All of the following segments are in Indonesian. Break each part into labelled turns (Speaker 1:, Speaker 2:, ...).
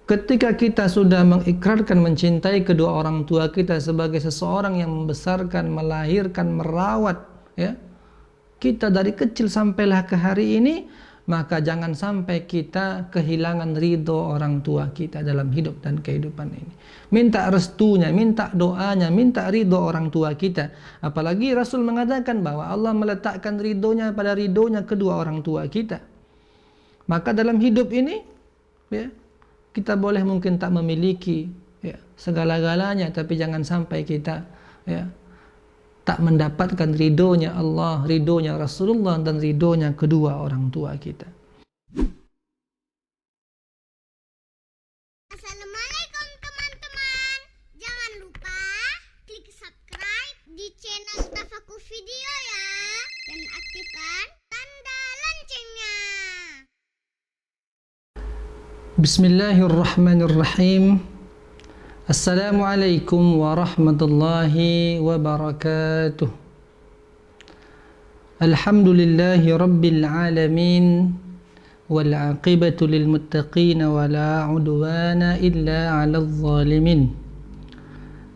Speaker 1: ketika kita sudah mengikrarkan mencintai kedua orang tua kita sebagai seseorang yang membesarkan, melahirkan, merawat ya, kita dari kecil sampailah ke hari ini, maka jangan sampai kita kehilangan ridho orang tua kita dalam hidup dan kehidupan ini. Minta restunya, minta doanya, minta ridho orang tua kita. Apalagi Rasul mengatakan bahwa Allah meletakkan ridhonya pada ridhonya kedua orang tua kita. Maka dalam hidup ini ya, kita boleh mungkin tak memiliki ya, segala-galanya, tapi jangan sampai kita ya, tak mendapatkan ridhonya Allah, ridhonya Rasulullah, dan ridhonya kedua orang tua kita.
Speaker 2: Assalamualaikum teman-teman. Jangan lupa klik subscribe di channel Tafakur Video ya, dan aktifkan tanda loncengnya.
Speaker 1: Bismillahirrahmanirrahim. Assalamualaikum warahmatullahi wabarakatuh. Alhamdulillahi rabbil alamin, wal aqibatu lil muttaqin wa la udwana illa 'alal zalimin.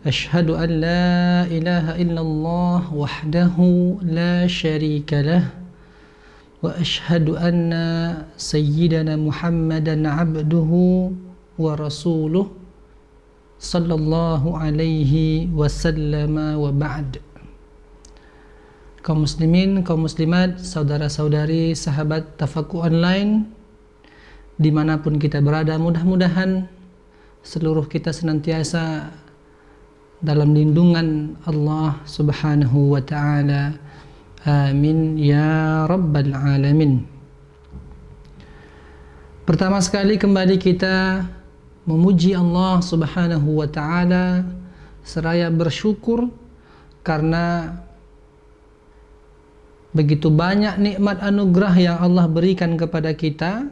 Speaker 1: Ashhadu an la ilaha illallah wahdahu la syarika lah, wa ashhadu anna sayyidana Muhammadan 'abduhu wa rasuluh sallallahu alaihi wasallam, wa ba'd. Kaum muslimin, kaum muslimat, saudara-saudari, sahabat Tafakur Online dimanapun kita berada, mudah-mudahan seluruh kita senantiasa dalam lindungan Allah subhanahu wa ta'ala. Amin ya rabbal alamin. Pertama sekali kembali kita memuji Allah subhanahu wa ta'ala seraya bersyukur karena begitu banyak nikmat anugerah yang Allah berikan kepada kita,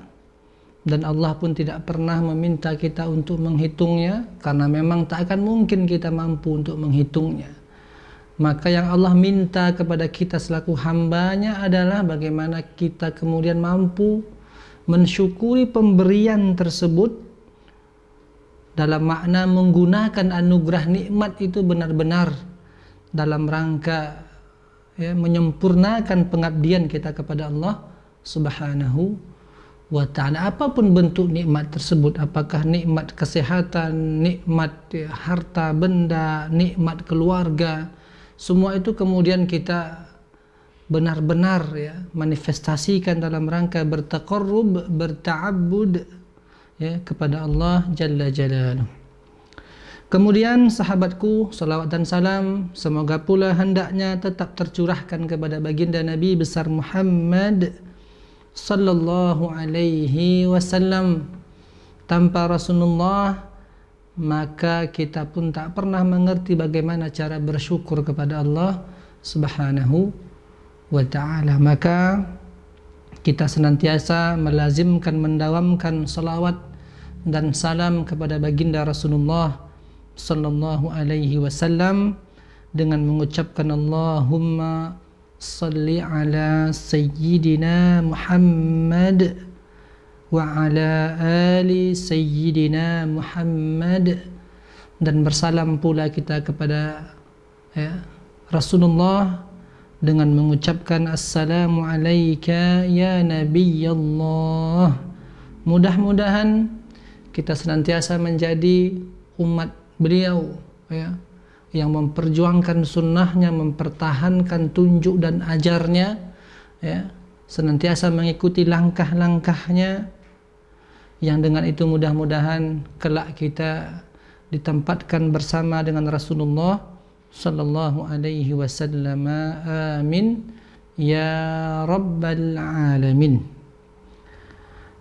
Speaker 1: dan Allah pun tidak pernah meminta kita untuk menghitungnya karena memang tak akan mungkin kita mampu untuk menghitungnya. Maka yang Allah minta kepada kita selaku hambanya adalah bagaimana kita kemudian mampu mensyukuri pemberian tersebut dalam makna menggunakan anugerah nikmat itu benar-benar dalam rangka ya, menyempurnakan pengabdian kita kepada Allah subhanahu wa ta'ala. Apapun bentuk nikmat tersebut, apakah nikmat kesehatan, nikmat ya, harta benda, nikmat keluarga, semua itu kemudian kita benar-benar ya, manifestasikan dalam rangka bertaqarrub, berta'abbud ya, kepada Allah Jalla Jalaluh. Kemudian sahabatku, salawat dan salam semoga pula hendaknya tetap tercurahkan kepada baginda Nabi besar Muhammad sallallahu alaihi wasallam. Tanpa Rasulullah maka kita pun tak pernah mengerti bagaimana cara bersyukur kepada Allah subhanahu wa ta'ala. Maka kita senantiasa melazimkan, mendawamkan salawat dan salam kepada baginda Rasulullah sallallahu alaihi wasallam dengan mengucapkan Allahumma salli ala sayyidina Muhammad wa ala ali sayyidina Muhammad, dan bersalam pula kita kepada ya, Rasulullah dengan mengucapkan assalamu alayka ya Nabiyallah. Mudah-mudahan kita senantiasa menjadi umat beliau ya, yang memperjuangkan sunnahnya, mempertahankan tunjuk dan ajarnya ya, senantiasa mengikuti langkah-langkahnya, yang dengan itu mudah-mudahan kelak kita ditempatkan bersama dengan Rasulullah sallallahu alaihi wasallam. Amin ya rabbal alamin.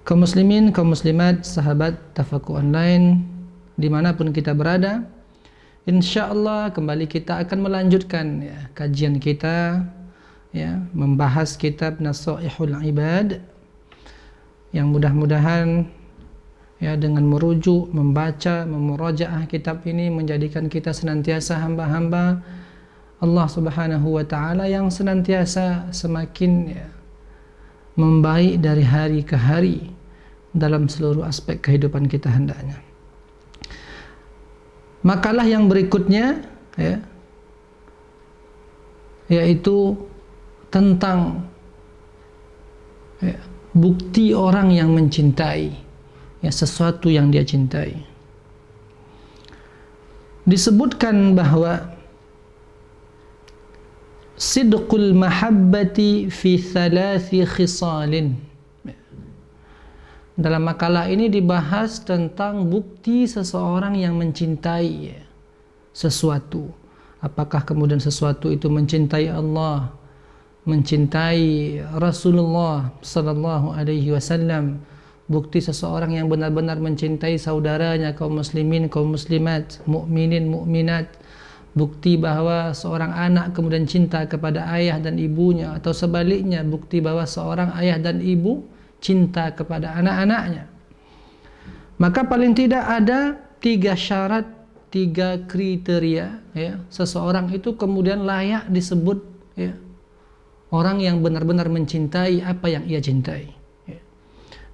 Speaker 1: Kaum muslimin, kaum muslimat, sahabat Tafakur Online dimanapun kita berada, insyaallah kembali kita akan melanjutkan ya, kajian kita ya, membahas kitab Nasaihul Ibad, yang mudah-mudahan ya, dengan merujuk, membaca, memurajaah kitab ini menjadikan kita senantiasa hamba-hamba Allah subhanahu wa ta'ala yang senantiasa semakin ya, membaik dari hari ke hari dalam seluruh aspek kehidupan kita hendaknya. Makalah yang berikutnya ya, yaitu tentang ya, bukti orang yang mencintai ya, sesuatu yang dia cintai. Disebutkan bahwa sidqul mahabbati fi thalathi khisalin. Dalam makalah ini dibahas tentang bukti seseorang yang mencintai ya, sesuatu. Apakah kemudian sesuatu itu mencintai Allah, mencintai Rasulullah sallallahu alaihi wasallam, bukti seseorang yang benar-benar mencintai saudaranya kaum muslimin, kaum muslimat, mukminin, mukminat, bukti bahwa seorang anak kemudian cinta kepada ayah dan ibunya, atau sebaliknya bukti bahwa seorang ayah dan ibu cinta kepada anak-anaknya. Maka paling tidak ada 3 syarat, 3 kriteria ya, seseorang itu kemudian layak disebut ya, orang yang benar-benar mencintai apa yang ia cintai ya.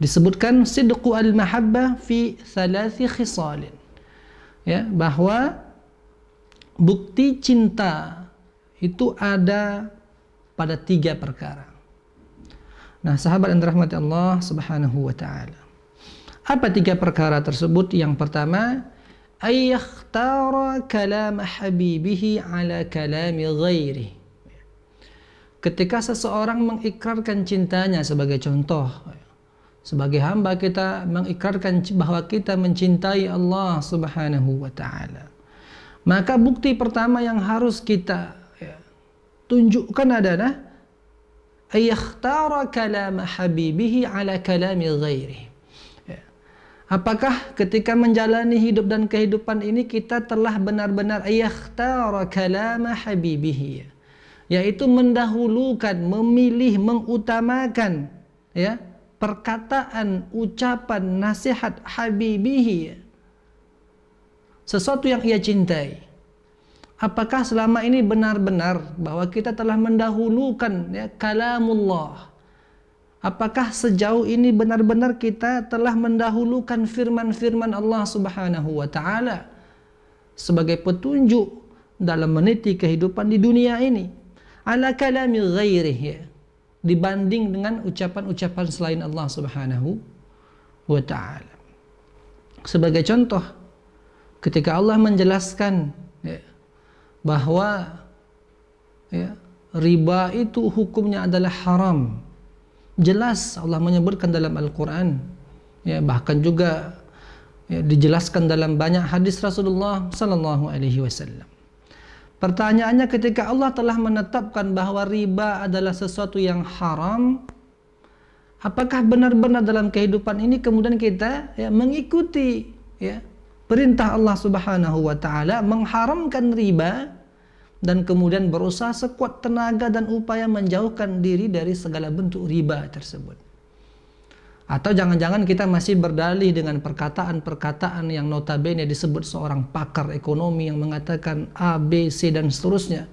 Speaker 1: Disebutkan sidqu al-mahabbah fi thalathi khisalin ya, bahwa bukti cinta itu ada pada 3 perkara. Nah, sahabat yang dirahmati Allah Subhanahu wa taala. Apa 3 perkara tersebut? Yang pertama, ayyakhtara kalam habibihi ala kalami ghairi. Ketika seseorang mengikrarkan cintanya, sebagai contoh, sebagai hamba kita mengikrarkan bahwa kita mencintai Allah Subhanahu wa taala, maka bukti pertama yang harus kita tunjukkan adalah ayakhtara kalam habibihi ala kalami ghairi. Apakah ketika menjalani hidup dan kehidupan ini kita telah benar-benar ayakhtara kalam habibihi, yaitu mendahulukan, memilih, mengutamakan ya, perkataan, ucapan, nasihat habibihi, sesuatu yang ia cintai. Apakah selama ini benar-benar bahwa kita telah mendahulukan ya, kalamullah? Apakah sejauh ini benar-benar kita telah mendahulukan firman-firman Allah Subhanahu wa taala sebagai petunjuk dalam meniti kehidupan di dunia ini, ala kalami ghairih ya, dibanding dengan ucapan-ucapan selain Allah Subhanahu wa taala. Sebagai contoh, ketika Allah menjelaskan ya, bahwa ya, riba itu hukumnya adalah haram. Jelas Allah menyebutkan dalam Al-Quran ya, bahkan juga ya, dijelaskan dalam banyak hadis Rasulullah sallallahu alaihi wasallam. Pertanyaannya, ketika Allah telah menetapkan bahwa riba adalah sesuatu yang haram, apakah benar-benar dalam kehidupan ini kemudian kita ya, mengikuti ya, perintah Allah Subhanahu wa taala mengharamkan riba dan kemudian berusaha sekuat tenaga dan upaya menjauhkan diri dari segala bentuk riba tersebut? Atau jangan-jangan kita masih berdalih dengan perkataan-perkataan yang notabene disebut seorang pakar ekonomi yang mengatakan A, B, C dan seterusnya,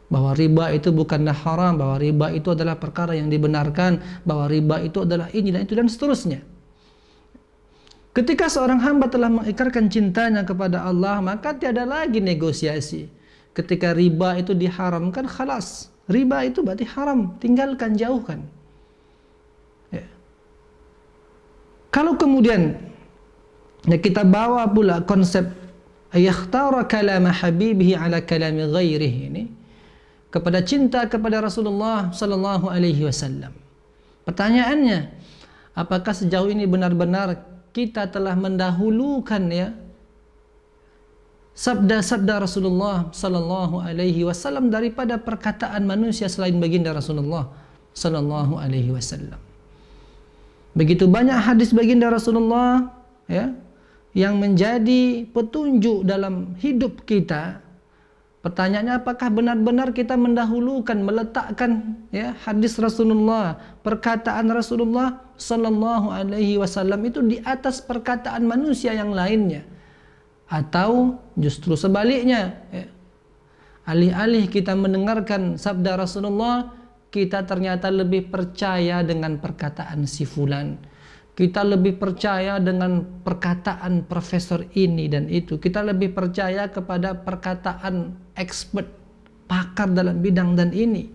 Speaker 1: bahwa riba itu bukanlah haram, bahwa riba itu adalah perkara yang dibenarkan, bahwa riba itu adalah ini dan itu dan seterusnya. Ketika seorang hamba telah mengikrarkan cintanya kepada Allah, maka tiada lagi negosiasi. Ketika riba itu diharamkan, khalas, riba itu berarti haram, tinggalkan, jauhkan ya. Kalau kemudian ya, kita bawa pula konsep yakhtara kalama habibihi ala kalami ghairihi ini kepada cinta kepada Rasulullah sallallahu alaihi wasallam, pertanyaannya, apakah sejauh ini benar-benar kita telah mendahulukan ya sabda-sabda Rasulullah sallallahu alaihi wasallam daripada perkataan manusia selain baginda Rasulullah sallallahu alaihi wasallam? Begitu banyak hadis baginda Rasulullah ya, yang menjadi petunjuk dalam hidup kita. Pertanyaannya, apakah benar-benar kita mendahulukan, meletakkan ya, hadis Rasulullah, perkataan Rasulullah sallallahu alaihi wasallam itu di atas perkataan manusia yang lainnya? Atau justru sebaliknya ya, alih-alih kita mendengarkan sabda Rasulullah, kita ternyata lebih percaya dengan perkataan si fulan, Kita lebih percaya dengan perkataan profesor ini dan itu. Kita lebih percaya kepada perkataan expert, pakar dalam bidang dan ini.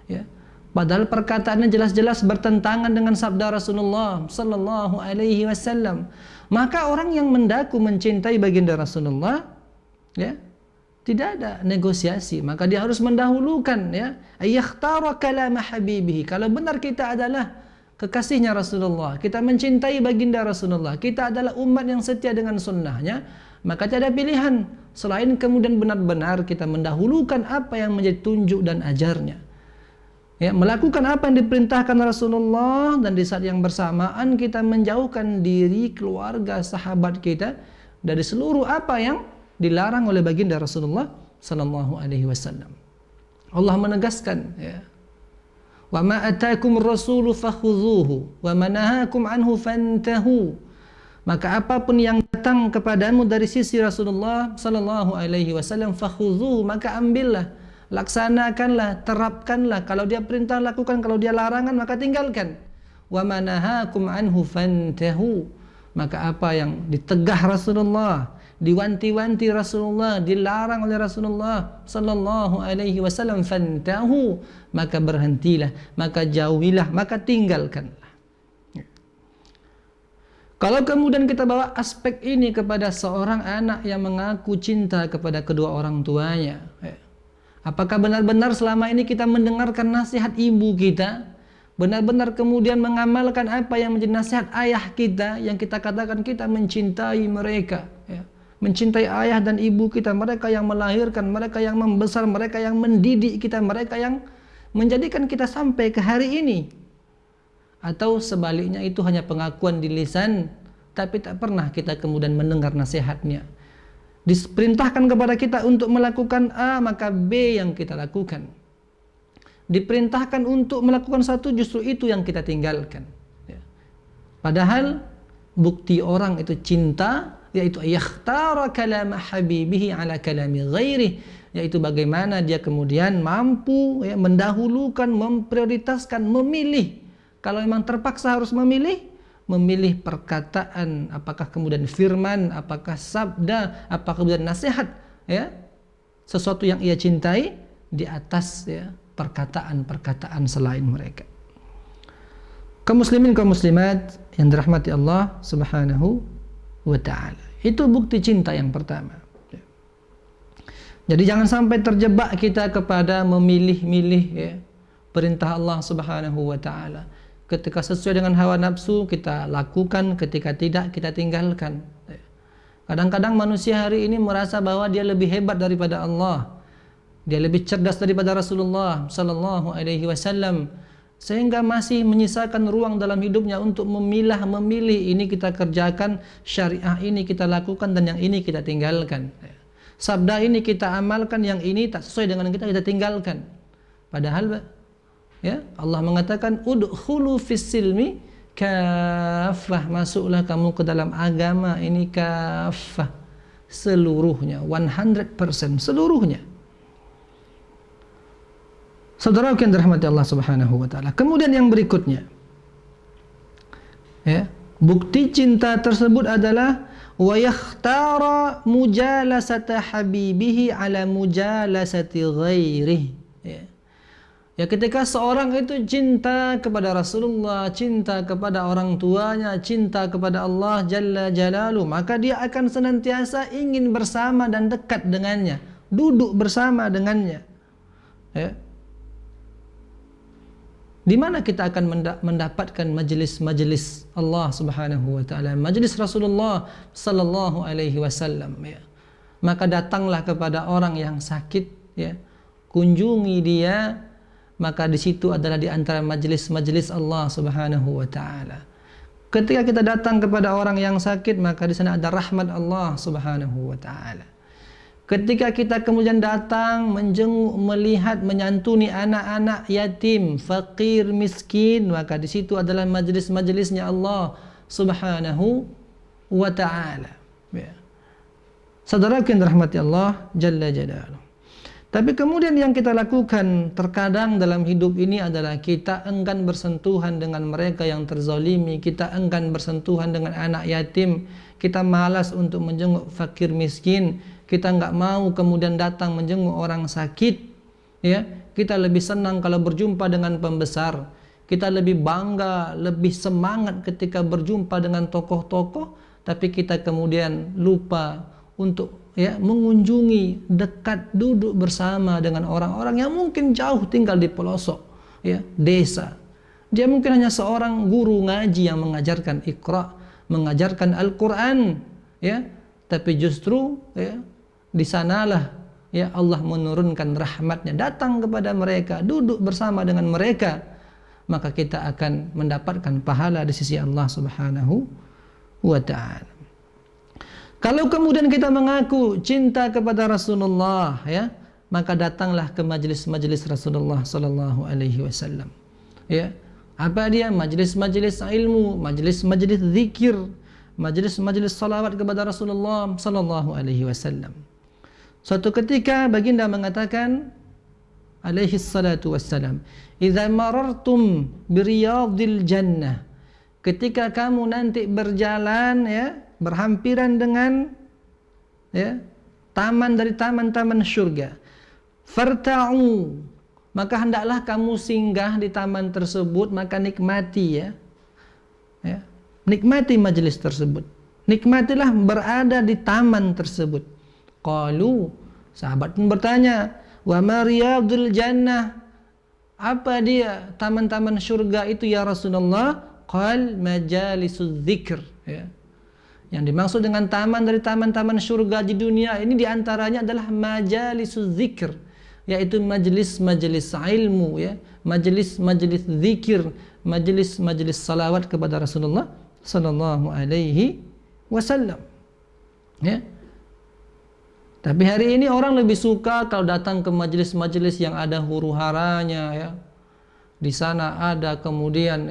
Speaker 1: Ya. Padahal perkataannya jelas-jelas bertentangan dengan sabda Rasulullah sallallahu alaihi wasallam. Maka orang yang mendaku mencintai baginda Rasulullah, ya, tidak ada negosiasi, maka dia harus mendahulukan, ya, ayakhtara kalama habibihi. Kalau benar kita adalah kekasihnya Rasulullah, kita mencintai baginda Rasulullah, kita adalah umat yang setia dengan sunnahnya, maka tidak ada pilihan selain kemudian benar-benar kita mendahulukan apa yang menjadi tunjuk dan ajarnya, ya, melakukan apa yang diperintahkan Rasulullah, dan di saat yang bersamaan kita menjauhkan diri, keluarga, sahabat kita dari seluruh apa yang dilarang oleh baginda Rasulullah sallallahu alaihi wasallam. Allah menegaskan, ya, wa ma ataakum rasulu fakhudhuhu wa ma nahakum anhu fantahu. Maka apapun yang datang kepadamu dari sisi Rasulullah sallallahu alaihi wasallam, fakhudhuhu, maka ambillah, laksanakanlah, terapkanlah. Kalau dia perintah lakukan, kalau dia larangan maka tinggalkan. Wa ma nahakum anhu fantahu. Maka apa yang ditegah Rasulullah, diwanti-wanti Rasulullah, dilarang oleh Rasulullah sallallahu alaihi wasallam, fantahu, maka berhentilah, maka jauhilah, maka tinggalkanlah. Kalau kemudian kita bawa aspek ini kepada seorang anak yang mengaku cinta kepada kedua orang tuanya, apakah benar-benar selama ini kita mendengarkan nasihat ibu kita, benar-benar kemudian mengamalkan apa yang menjadi nasihat ayah kita, yang kita katakan kita mencintai mereka, ya, mencintai ayah dan ibu kita, mereka yang melahirkan, mereka yang membesar, mereka yang mendidik kita, mereka yang menjadikan kita sampai ke hari ini? Atau sebaliknya itu hanya pengakuan di lisan, tapi tak pernah kita kemudian mendengar nasihatnya. Diperintahkan kepada kita untuk melakukan A, maka B yang kita lakukan. Diperintahkan untuk melakukan satu, justru itu yang kita tinggalkan, ya. Padahal bukti orang itu cinta, yaitu yakhtara kalama habibihi ala kalami ghairi, yaitu bagaimana dia kemudian mampu, ya, mendahulukan, memprioritaskan, memilih. Kalau memang terpaksa harus memilih, memilih perkataan, apakah kemudian firman, apakah sabda, apakah kemudian nasihat, ya, sesuatu yang ia cintai di atas, ya, perkataan-perkataan selain mereka. Kaum muslimin, kaum muslimat yang dirahmati Allah Subhanahu wa ta'ala, itu bukti cinta yang pertama. Jadi jangan sampai terjebak kita kepada memilih-milih, ya, perintah Allah Subhanahu wa ta'ala. Ketika sesuai dengan hawa nafsu kita lakukan, ketika tidak kita tinggalkan. Kadang-kadang manusia hari ini merasa bahwa dia lebih hebat daripada Allah, dia lebih cerdas daripada Rasulullah sallallahu alaihi wasallam, sehingga masih menyisakan ruang dalam hidupnya untuk memilah, memilih, ini kita kerjakan, syariah ini kita lakukan, dan yang ini kita tinggalkan. Sabda ini kita amalkan, yang ini tak sesuai dengan kita tinggalkan. Padahal, ya, Allah mengatakan udkhulu fis silmi kaffah, masuklah kamu ke dalam agama ini kaffah, seluruhnya, 100%, seluruhnya. Saudara yang dirahmati Allah Subhanahu wa ta'ala. Kemudian yang berikutnya, ya, bukti cinta tersebut adalah wa yakhtara mujalasata habibihi ala mujalasati ghairihi, ya. Ya, ketika seorang itu cinta kepada Rasulullah, cinta kepada orang tuanya, cinta kepada Allah Jalla Jalaluhu, maka dia akan senantiasa ingin bersama dan dekat dengannya, duduk bersama dengannya, ya. Di mana kita akan mendapatkan majelis-majelis Allah Subhanahu wa ta'ala, majelis Rasulullah sallallahu alaihi wasallam, ya. Maka datanglah kepada orang yang sakit, ya, kunjungi dia. Maka di situ adalah di antara majelis-majelis Allah Subhanahu wa ta'ala. Ketika kita datang kepada orang yang sakit, maka di sana ada rahmat Allah Subhanahu wa ta'ala. Ketika kita kemudian datang menjenguk, melihat, menyantuni anak-anak yatim, fakir, miskin, maka di situ adalah majelis-majelisnya Allah Subhanahu wa ta'ala, ya. Saudara yang dirahmati Allah Jalla Jalaluhu. Tapi kemudian yang kita lakukan terkadang dalam hidup ini adalah kita enggan bersentuhan dengan mereka yang terzalimi, kita enggan bersentuhan dengan anak yatim, kita malas untuk menjenguk fakir miskin, kita enggak mau kemudian datang menjenguk orang sakit, ya. Kita lebih senang kalau berjumpa dengan pembesar, kita lebih bangga, lebih semangat ketika berjumpa dengan tokoh-tokoh, tapi kita kemudian lupa untuk mengunjungi, dekat, duduk bersama dengan orang-orang yang mungkin jauh tinggal di pelosok desa. Dia mungkin hanya seorang guru ngaji yang mengajarkan Iqra, mengajarkan Al-Quran, tapi justru di sanalah Allah menurunkan rahmatnya datang kepada mereka, duduk bersama dengan mereka, maka kita akan mendapatkan pahala di sisi Allah Subhanahu wa ta'ala. Kalau kemudian kita mengaku cinta kepada Rasulullah, maka datanglah ke majlis-majlis Rasulullah sallallahu alaihi wasallam. Apa dia? Majlis-majlis ilmu, majlis-majlis zikir, majlis-majlis salawat kepada Rasulullah sallallahu alaihi wasallam. Suatu ketika baginda mengatakan alaihi salatu wassalam, "Idza marartum biriyadil jannah." Ketika kamu nanti berjalan berhampiran dengan taman dari taman-taman syurga, farta'u, maka hendaklah kamu singgah di taman tersebut, maka nikmati nikmati majlis tersebut, nikmatilah berada di taman tersebut. Qalu, sahabat pun bertanya, wa ma riyadul jannah, apa dia taman-taman syurga itu ya Rasulullah? Qal majalisuz zikr. Yang dimaksud dengan taman dari taman-taman syurga di dunia ini diantaranya adalah majalisuz zikr, yaitu majlis-majlis ilmu, majlis-majlis zikir, majlis-majlis salawat kepada Rasulullah sallallahu alaihi wasallam. Tapi hari ini orang lebih suka kalau datang ke majlis-majlis yang ada huru-haranya, di sana ada kemudian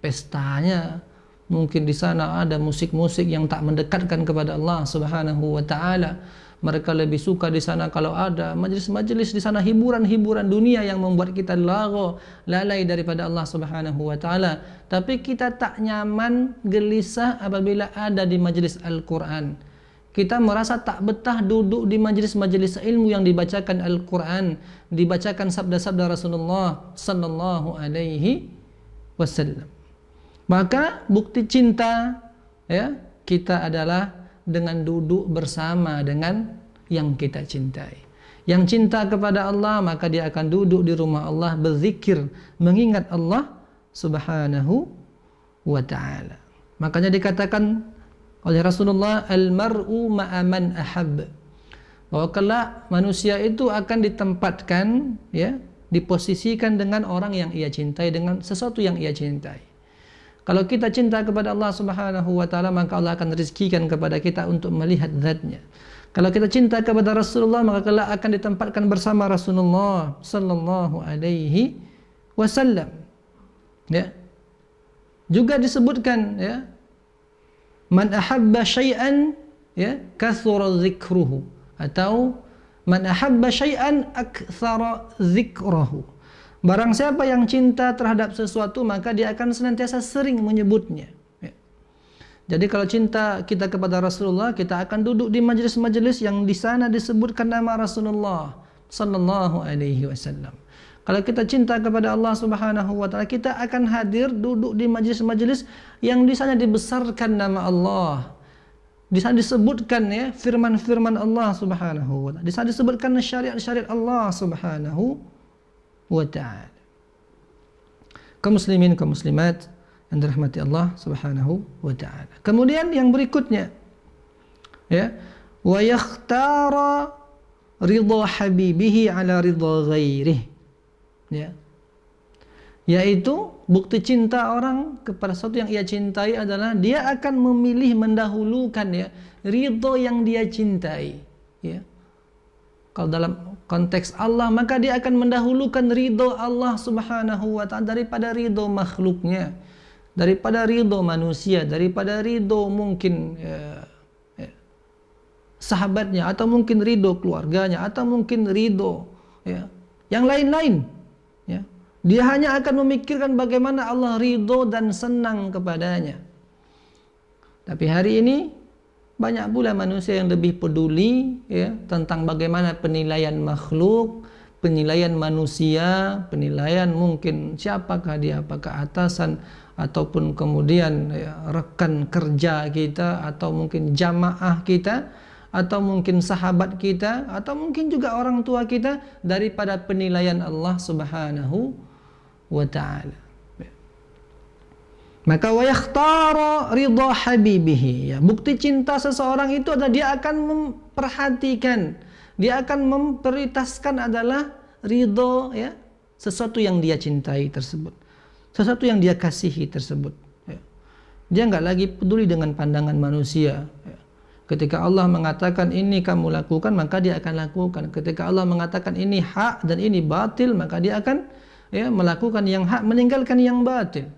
Speaker 1: pestanya, mungkin di sana ada musik-musik yang tak mendekatkan kepada Allah Subhanahu wa taala. Mereka lebih suka di sana kalau ada majlis-majlis di sana hiburan-hiburan dunia yang membuat kita lalai daripada Allah Subhanahu wa taala. Tapi kita tak nyaman, gelisah apabila ada di majlis Al-Qur'an. Kita merasa tak betah duduk di majlis-majlis ilmu yang dibacakan Al-Qur'an, dibacakan sabda-sabda Rasulullah sallallahu alaihi wasallam. Maka bukti cinta kita adalah dengan duduk bersama dengan yang kita cintai. Yang cinta kepada Allah, maka dia akan duduk di rumah Allah berzikir, mengingat Allah Subhanahu wa ta'ala. Makanya dikatakan oleh Rasulullah, al-mar'u ma'a man ahab, bahwa kelak manusia itu akan ditempatkan, diposisikan dengan orang yang ia cintai, dengan sesuatu yang ia cintai. Kalau kita cinta kepada Allah Subhanahu wa ta'ala, maka Allah akan rizkikan kepada kita untuk melihat zatnya. Kalau kita cinta kepada Rasulullah, maka kelak akan ditempatkan bersama Rasulullah sallallahu alaihi wasallam. Juga disebutkan, man ahabba syai'an kathura dzikruhu, atau man ahabba syai'an aktsara dzikrahu. Barang siapa yang cinta terhadap sesuatu, maka dia akan senantiasa sering menyebutnya. Jadi kalau cinta kita kepada Rasulullah, kita akan duduk di majelis-majelis yang di sana disebutkan nama Rasulullah sallallahu alaihi wasallam. Kalau kita cinta kepada Allah Subhanahu wa taala, kita akan hadir duduk di majelis-majelis yang di sana dibesarkan nama Allah. Di sana disebutkan firman-firman Allah Subhanahu wa taala. Di sana disebutkan syariat-syariat Allah Subhanahu wa ta'ala. Kaum muslimin, kaum muslimat yang dirahmati Allah Subhanahu wa ta'ala. Kemudian yang berikutnya, wa yakhtara ridha habibihi ala ridha ghairihi, yaitu bukti cinta orang kepada sesuatu yang ia cintai adalah dia akan memilih mendahulukan ridha yang dia cintai. Kalau dalam konteks Allah, maka dia akan mendahulukan ridho Allah Subhanahu wa ta'ala daripada ridho makhluknya, daripada ridho manusia, daripada ridho mungkin sahabatnya, atau mungkin ridho keluarganya, atau mungkin ridho ya, yang lain-lain. Ya. Dia hanya akan memikirkan bagaimana Allah ridho dan senang kepadanya. Tapi hari ini banyak pula manusia yang lebih peduli ya, tentang bagaimana penilaian makhluk, penilaian manusia, penilaian mungkin siapakah dia, apakah atasan ataupun kemudian ya, rekan kerja kita, atau mungkin jamaah kita, atau mungkin sahabat kita, atau mungkin juga orang tua kita, daripada penilaian Allah Subhanahu wa ta'ala. Maka wa yakhtara ridha habibihi ya, bukti cinta seseorang itu adalah dia akan memperhatikan, dia akan memprioritaskan adalah ridho ya, sesuatu yang dia cintai tersebut, sesuatu yang dia kasihi tersebut ya. Dia enggak lagi peduli dengan pandangan manusia ya. Ketika Allah mengatakan ini kamu lakukan, maka dia akan lakukan. Ketika Allah mengatakan ini hak dan ini batil, maka dia akan ya, melakukan yang hak, meninggalkan yang batil.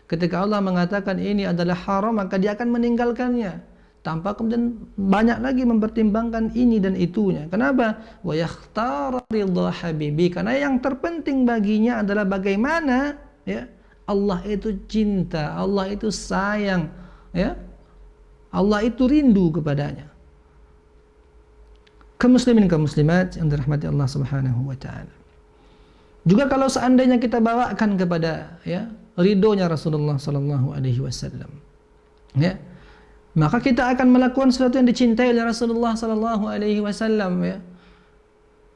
Speaker 1: Ketika Allah mengatakan ini adalah haram, maka dia akan meninggalkannya tanpa kemudian banyak lagi mempertimbangkan ini dan itunya. Kenapa? Wa yakhtara ridha habibi, karena yang terpenting baginya adalah bagaimana ya, Allah itu cinta, Allah itu sayang ya, Allah itu rindu kepadanya. Kaum muslimin, kaum muslimat yang dirahmati Allah Subhanahu wa taala. Juga kalau seandainya kita bawakan kepada ya, ridhonya Rasulullah sallallahu alaihi wasallam ya, maka kita akan melakukan sesuatu yang dicintai oleh Rasulullah sallallahu alaihi wasallam ya.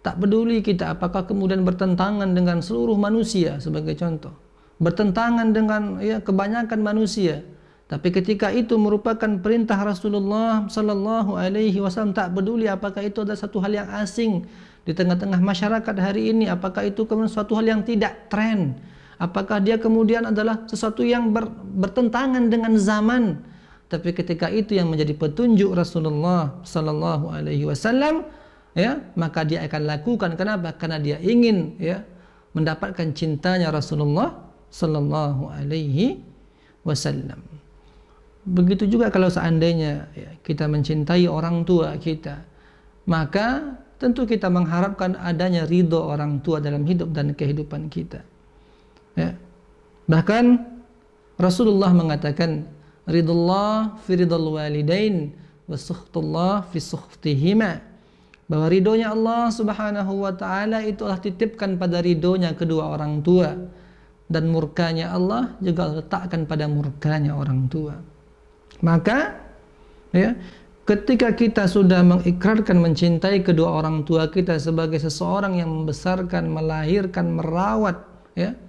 Speaker 1: Tak peduli kita apakah kemudian bertentangan dengan seluruh manusia, sebagai contoh, bertentangan dengan ya, kebanyakan manusia, tapi ketika itu merupakan perintah Rasulullah sallallahu alaihi wasallam, tak peduli apakah itu adalah satu hal yang asing di tengah-tengah masyarakat hari ini, apakah itu kemudian suatu hal yang tidak tren, apakah dia kemudian adalah sesuatu yang bertentangan dengan zaman, tapi ketika itu yang menjadi petunjuk Rasulullah sallallahu alaihi wasallam ya, maka dia akan lakukan. Kenapa? Karena dia ingin ya, mendapatkan cintanya Rasulullah sallallahu alaihi wasallam. Begitu juga kalau seandainya ya, kita mencintai orang tua kita, maka tentu kita mengharapkan adanya ridho orang tua dalam hidup dan kehidupan kita ya. Bahkan Rasulullah mengatakan ridullah fi ridul walidain wa sukhtullah fi sukhtihima, bahwa ridhonya Allah Subhanahu wa taala itu Allah titipkan pada ridhonya kedua orang tua, dan murkanya Allah juga letakkan pada murkanya orang tua. Maka ya, ketika kita sudah mengikrarkan mencintai kedua orang tua kita sebagai seseorang yang membesarkan, melahirkan, merawat ya,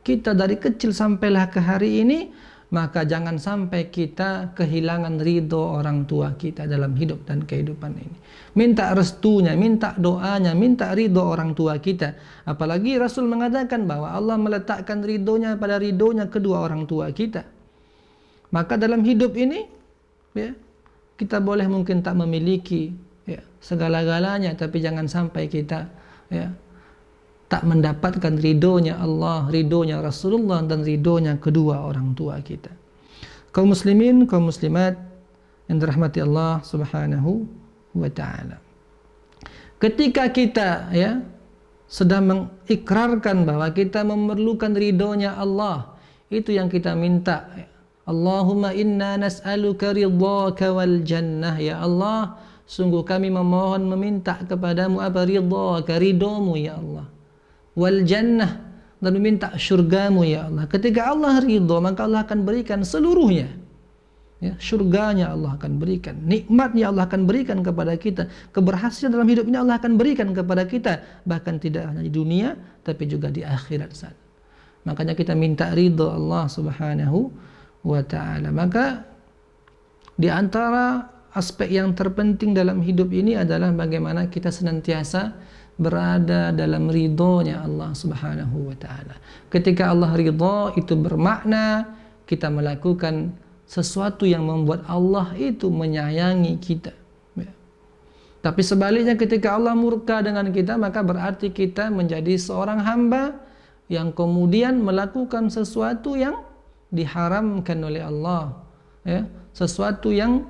Speaker 1: kita dari kecil sampailah ke hari ini, maka jangan sampai kita kehilangan ridho orang tua kita dalam hidup dan kehidupan ini. Minta restunya, minta doanya, minta ridho orang tua kita. Apalagi Rasul mengatakan bahwa Allah meletakkan ridhonya pada ridhonya kedua orang tua kita. Maka dalam hidup ini ya, kita boleh mungkin tak memiliki ya, segala-galanya, tapi jangan sampai kita ya, tak mendapatkan ridhonya Allah, ridhonya Rasulullah, dan ridhonya kedua orang tua kita. Kaum muslimin, kaum muslimat yang dirahmati Allah Subhanahu wa ta'ala, ketika kita ya, sedang mengikrarkan bahwa kita memerlukan ridhonya Allah, itu yang kita minta ya. Allahumma inna nas'aluka ridhaka wal jannah, ya Allah, sungguh kami memohon meminta kepadamu apa? Ridhaka, ridhomu ya Allah, wal jannah, dan meminta syurgamu ya Allah. Ketika Allah ridho, maka Allah akan berikan seluruhnya ya, syurganya Allah akan berikan, nikmatnya Allah akan berikan kepada kita, keberhasilan dalam hidup ini Allah akan berikan kepada kita, bahkan tidak hanya di dunia tapi juga di akhirat sana. Makanya kita minta ridho Allah Subhanahu wa ta'ala. Maka di antara aspek yang terpenting dalam hidup ini adalah bagaimana kita senantiasa berada dalam ridhonya Allah Subhanahu wa ta'ala. Ketika Allah ridho, itu bermakna kita melakukan sesuatu yang membuat Allah itu menyayangi kita ya. Tapi sebaliknya, ketika Allah murka dengan kita, maka berarti kita menjadi seorang hamba yang kemudian melakukan sesuatu yang diharamkan oleh Allah ya, sesuatu yang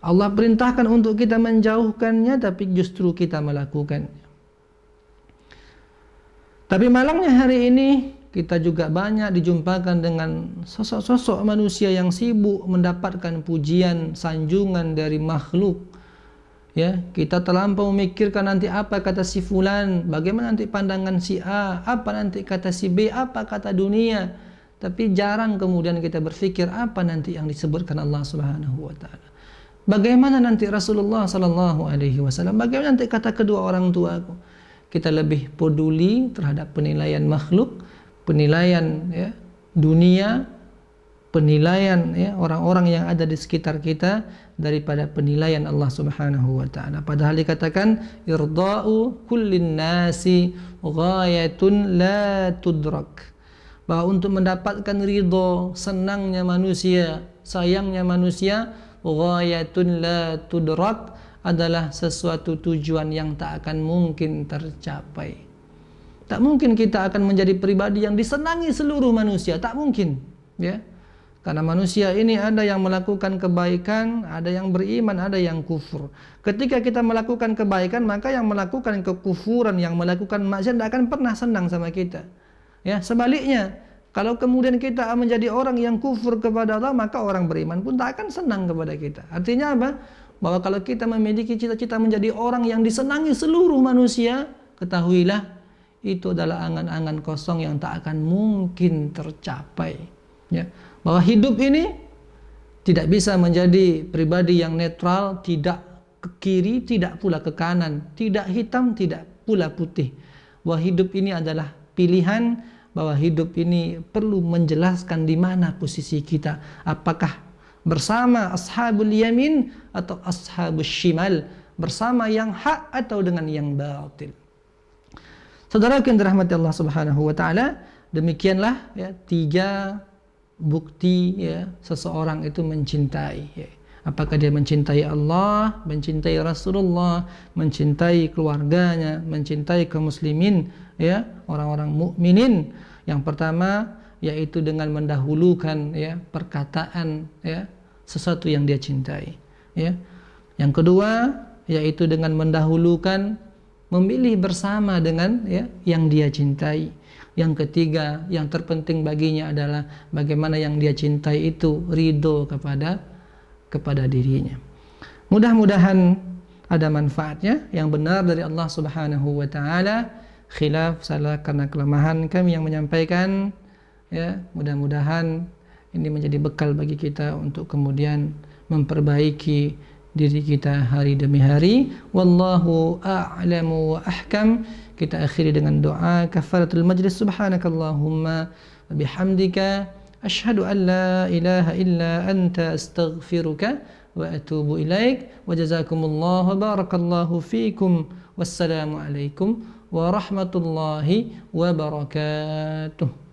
Speaker 1: Allah perintahkan untuk kita menjauhkannya, tapi justru kita melakukannya. Tapi malangnya hari ini kita juga banyak dijumpakan dengan sosok-sosok manusia yang sibuk mendapatkan pujian, sanjungan dari makhluk. Ya, kita terlampau memikirkan nanti apa kata si fulan, bagaimana nanti pandangan si A, apa nanti kata si B, apa kata dunia. Tapi jarang kemudian kita berpikir apa nanti yang disebutkan Allah Subhanahu wa taala. Bagaimana nanti Rasulullah sallallahu alaihi wasallam, bagaimana nanti kata kedua orang tuaku. Kita lebih peduli terhadap penilaian makhluk, penilaian ya, dunia, penilaian ya, orang-orang yang ada di sekitar kita daripada penilaian Allah Subhanahu wa taala. Padahal dikatakan irda'u kullin nasi ghayatun la tudrak. Bahwa untuk mendapatkan ridho, senangnya manusia, sayangnya manusia, ghayatun la tudrak, adalah sesuatu tujuan yang tak akan mungkin tercapai. Tak mungkin kita akan menjadi pribadi yang disenangi seluruh manusia, tak mungkin, ya. Karena manusia ini ada yang melakukan kebaikan, ada yang beriman, ada yang kufur. Ketika kita melakukan kebaikan, maka yang melakukan kekufuran, yang melakukan maksiat tidak akan pernah senang sama kita. Ya, sebaliknya, kalau kemudian kita menjadi orang yang kufur kepada Allah, maka orang beriman pun tak akan senang kepada kita. Artinya apa? Bahwa kalau kita memiliki cita-cita menjadi orang yang disenangi seluruh manusia, ketahuilah itu adalah angan-angan kosong yang tak akan mungkin tercapai. Ya. Bahwa hidup ini tidak bisa menjadi pribadi yang netral, tidak ke kiri, tidak pula ke kanan, tidak hitam, tidak pula putih. Bahwa hidup ini adalah pilihan, bahwa hidup ini perlu menjelaskan di mana posisi kita. Apakah bersama ashabul yamin atau ashabul shimal, bersama yang hak atau dengan yang batil. Saudara yang dirahmati Allah Subhanahu wa taala, demikianlah ya 3 bukti ya seseorang itu mencintai ya. Apakah dia mencintai Allah, mencintai Rasulullah, mencintai keluarganya, mencintai kaum muslimin ya, orang-orang mukminin. Yang pertama yaitu dengan mendahulukan ya perkataan ya sesuatu yang dia cintai ya. Yang kedua yaitu dengan mendahulukan memilih bersama dengan ya yang dia cintai. Yang ketiga yang terpenting baginya adalah bagaimana yang dia cintai itu ridho kepada dirinya. Mudah-mudahan ada manfaatnya yang benar dari Allah Subhanahu wa taala. Khilaf salah karena kelemahan kami yang menyampaikan ya, mudah-mudahan ini menjadi bekal bagi kita untuk kemudian memperbaiki diri kita hari demi hari. Wallahu a'lamu wa ahkam. Kita akhiri dengan doa kafaratul majlis. Subhanakallahumma wa bihamdika asyhadu an la ilaha illa anta astaghfiruka wa atubu ilaik. Wa jazakumullahu barakallahu fikum. Wassalamu alaikum warahmatullahi wabarakatuh.